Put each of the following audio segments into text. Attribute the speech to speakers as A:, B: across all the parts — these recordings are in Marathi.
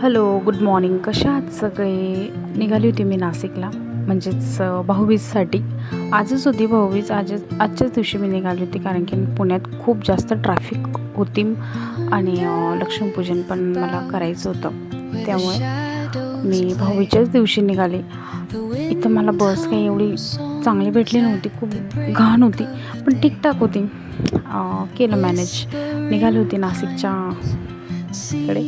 A: Hello, good morning. कशा आहात सगळे? निघाली होती मी नाशिकला, म्हणजेच भाऊबीजसाठी. आजच होती भाऊबीज. आजच्याच दिवशी मी निघाली होती, कारण की पुण्यात खूप जास्त ट्रॅफिक होती आणि लक्ष्मीपूजन पण मला करायचं होतं. त्यामुळे मी भाऊबीजेच्याच दिवशी निघाले. इथं मला बस काही एवढी चांगली भेटली नव्हती, खूप घाण होती, पण ठीकठाक होती. केलं मॅनेज. निघाली होती नाशिकच्या कडे.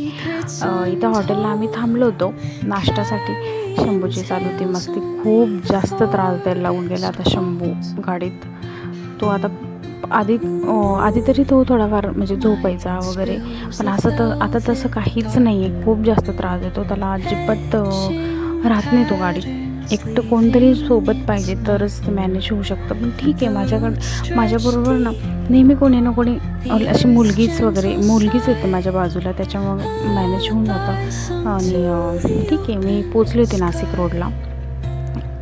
A: इथं हॉटेलला आम्ही थांबलो होतो नाश्त्यासाठी. शंभूची चालू होती मस्ती. खूप जास्त त्रास द्यायला लागून गेला आता शंभू गाडीत. तो आधी तरी तो थोडाफार म्हणजे झोपायचा वगैरे, पण आता तसं काहीच नाही आहे. खूप जास्त त्रास देतो त्याला. अजिबात राहत नाही तो गाडीत. एकटं कोणतरी सोबत पाहिजे तरच मॅनेज होऊ शकतं. पण ठीक आहे, माझ्याबरोबर ना नेहमी कोणी ना कोणी अशी मुलगीच येते माझ्या बाजूला, त्याच्यामुळं मॅनेज होऊन जातं. आणि ठीक आहे, मी पोचले होते नाशिक रोडला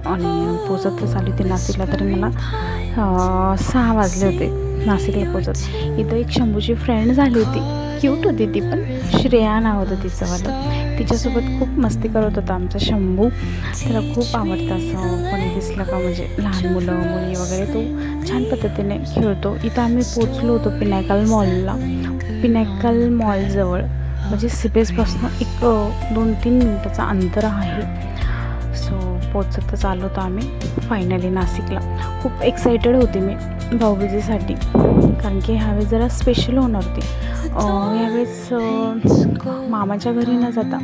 A: आणि पोचतच आली होती नाशिकला. तरी मला 6 वाजले होते नाशिकला पोचत. इथं एक शंभूची फ्रेंड झाली होती, क्यूट होती ती पण. श्रेया नाव होतं तिचंवालं. तिच्यासोबत खूप मस्ती करत होता आमचा शंभू. त्याला खूप आवडतं असं कोणी दिसलं का, म्हणजे लहान मुलं मुली वगैरे. तो छान पद्धतीने खेळतो. इथं आम्ही पोचलो होतो पिनॅकल मॉलजवळ, म्हणजे सीबीएसपासून एक 2-3 मिनटाचं अंतर आहे. सो पोचतच आलो होतो आम्ही फायनली नाशिकला. खूप एक्सायटेड होते मी भाऊबीजेसाठी, कारण की ह्यावेळेस जरा स्पेशल होणार होती. ह्यावेळेस मामाच्या घरी न जाता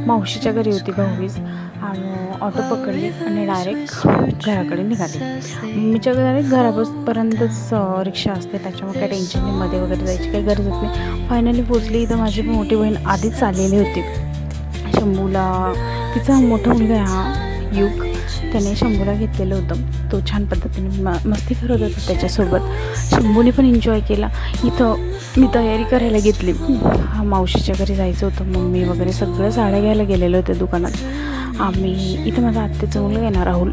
A: मावशीच्या घरी होती भाऊबीज. आणि ऑटो पकडली आणि डायरेक्ट घराकडे निघाली. मम्मीच्या डायरेक्ट घरापर्यंतच रिक्षा असते, त्याच्यामुळे काही टेन्शन नाही. मध्ये वगैरे जायची काही गरज नाही. फायनली पोचली. इथं माझी मोठी बहीण आधीच आलेली होती. शंभूला, तिचा मोठा मुलगा आहे हा युग, त्याने शंभूला घेतलेलं होतं. तो छान पद्धतीने मस्ती करत होता त्याच्यासोबत. शंभूने पण एन्जॉय केला. इथं मी तयारी करायला घेतली. मावशीच्या घरी जायचं होतं. मम्मी वगैरे सगळं साड्या घ्यायला गेलेलं होतं दुकानात. इथं माझा आत्याचा मुलगा आहे ना राहुल,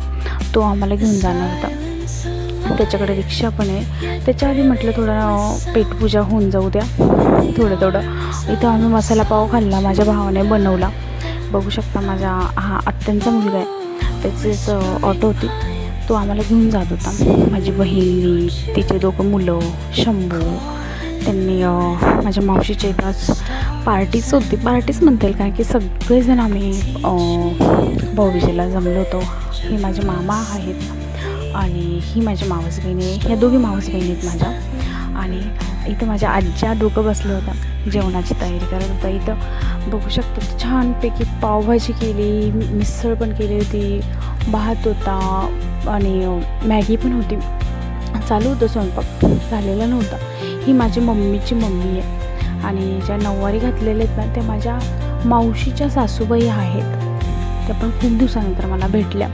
A: तो आम्हाला घेऊन जाणार होता. त्याच्याकडे रिक्षा पण आहे. त्याच्या आधी म्हटलं थोडं पेटपूजा होऊन जाऊ द्या थोडं. इथं आम्ही मसाला पाव खाल्ला, माझ्या भावाने बनवला. बघू शकता, माझा आत्यांचा मुलगा आहे, त्याचीच ऑटो होती. तो आम्हाला घेऊन जात होता. माझी बहीण, तिचे 2 मुलं, शंभू. त्यांनी माझ्या मावशीच्या इथंच पार्टीच म्हणता येईल, कारण की सगळेजण आम्ही भाऊबीजेला जमलो होतो. हे माझे मामा आहेत आणि ही माझी मावस बहीण आहे. ह्या दोघी मावस बहिणी आहेत माझ्या. आणि इथं माझ्या आज्या डोकं बसलं होतं, जेवणाची तयारी करत होता. इथं बघू शकतो छानपैकी पावभाजी केली, मिसळ पण केली होती, भात होता आणि मॅगी पण होती. चालू होतं स्वयंपाक, झालेला नव्हता. ही माझी मम्मीची मम्मी आहे आणि ज्या नऊवारी घातलेल्या आहेत ना, त्या माझ्या मावशीच्या सासूबाई आहेत. त्या पण खूप दिवसानंतर मला भेटल्या.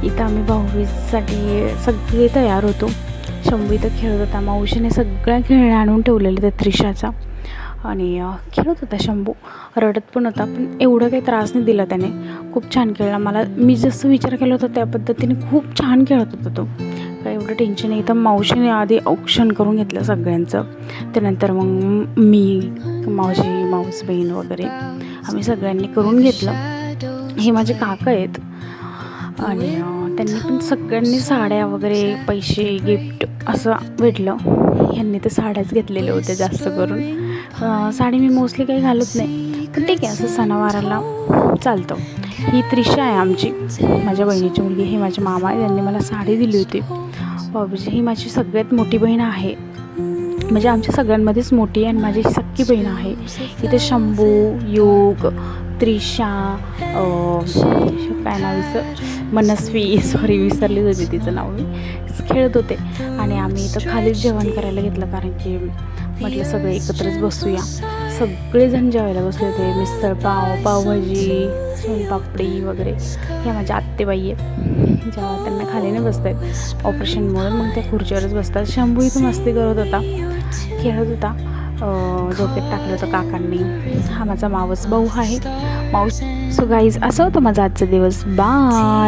A: इथं आम्ही भाऊबीजसाठी सगळे तयार होतो. शंभू इथं खेळत होता. मावशीने सगळ्या खेळण्या आणून ठेवलेल्या त्या त्रिशाचा, आणि खेळत होता शंभू. रडत पण होता, पण एवढं काही त्रास नाही दिला त्याने. खूप छान खेळला. मी जसं विचार केला होता त्या पद्धतीने खूप छान खेळत होता तो. काही एवढं टेन्शन नाही. तर मावशीने आधी औक्षण करून घेतलं सगळ्यांचं. त्यानंतर मग मी, मावस बहीण वगैरे आम्ही सगळ्यांनी करून घेतलं. हे माझे काका आहेत आणि त्यांनी पण सगळ्यांनी साड्या वगैरे, पैसे, गिफ्ट असं भेटलं. ह्यांनी तर साड्याच घेतलेल्या होत्या जास्त करून. साडी मी मोस्टली काही घालत नाही, पण ठीक आहे, असं सणावाराला चालतं. ही त्रिशा आहे आमची, माझ्या बहिणीची मुलगी. हे माझे मामा आहे, त्यांनी मला साडी दिली होती भाऊबीजी. ही माझी सगळ्यात मोठी बहीण आहे, म्हणजे आमच्या सगळ्यांमध्येच मोठी आहे आणि माझी सख्खी बहीण आहे. इथे शंभू, युग, त्रिशा, काय नाव मनस्वी, विसरलीच होती तिचं नाव मी, खेळत होते. आणि आम्ही इथं खालीच जेवण करायला घेतलं, कारण की म्हटलं सगळे एकत्रच बसूया. सगळेजण जेवायला बसले होते. मिसळ पाव, पावभाजी, सोनपापडी वगैरे. ह्या माझ्या आत्तेबाई आहेत, जेव्हा त्यांना खाली नाही बसत आहेत ऑपरेशनमुळे, मग त्या खुर्चीवरच बसतात. शंभू इथं मस्ती करत होता, खेळत होता. झोपेत टाकलं होतं काकांनी. हा माझा मावस भाऊ आहे. सो गाईज, असं होतं माझा आजचा दिवस. बाय.